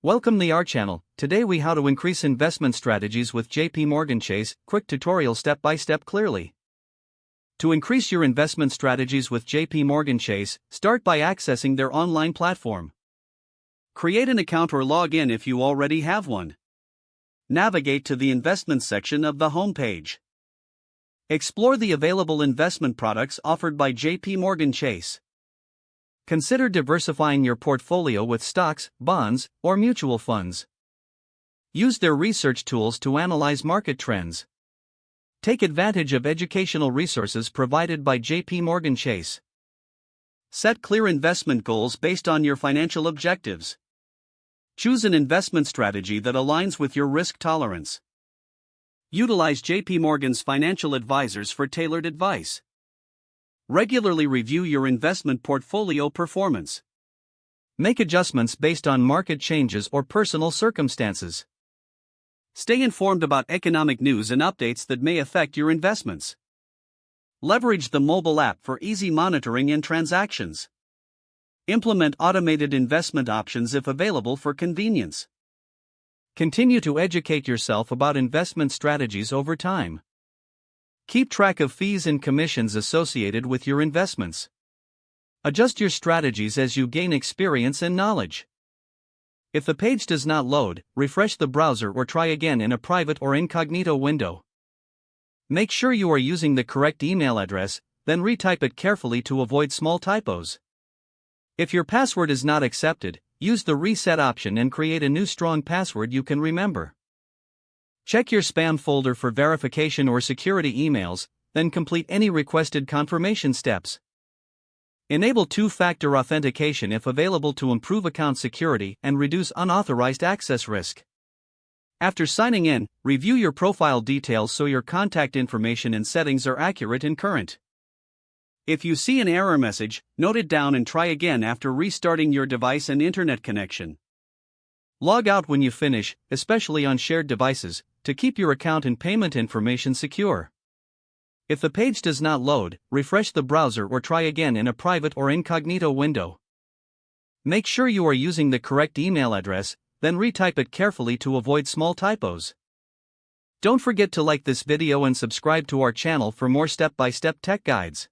Welcome to our channel. Today we how to increase investment strategies with JPMorgan Chase. Quick tutorial step by step clearly. To increase your investment strategies with JPMorgan Chase, start by accessing their online platform. Create an account or log in if you already have one. Navigate to the investment section of the homepage. Explore the available investment products offered by JPMorgan Chase. Consider diversifying your portfolio with stocks, bonds, or mutual funds. Use their research tools to analyze market trends. Take advantage of educational resources provided by JPMorgan Chase. Set clear investment goals based on your financial objectives. Choose an investment strategy that aligns with your risk tolerance. Utilize JPMorgan's financial advisors for tailored advice. Regularly review your investment portfolio performance. Make adjustments based on market changes or personal circumstances. Stay informed about economic news and updates that may affect your investments. Leverage the mobile app for easy monitoring and transactions. Implement automated investment options if available for convenience. Continue to educate yourself about investment strategies over time. Keep track of fees and commissions associated with your investments. Adjust your strategies as you gain experience and knowledge. If the page does not load, refresh the browser or try again in a private or incognito window. Make sure you are using the correct email address, then retype it carefully to avoid small typos. If your password is not accepted, use the reset option and create a new strong password you can remember. Check your spam folder for verification or security emails, then complete any requested confirmation steps. Enable two-factor authentication if available to improve account security and reduce unauthorized access risk. After signing in, review your profile details so your contact information and settings are accurate and current. If you see an error message, note it down and try again after restarting your device and internet connection. Log out when you finish, especially on shared devices, to keep your account and payment information secure. If the page does not load, refresh the browser or try again in a private or incognito window. Make sure you are using the correct email address, then retype it carefully to avoid small typos. Don't forget to like this video and subscribe to our channel for more step-by-step tech guides.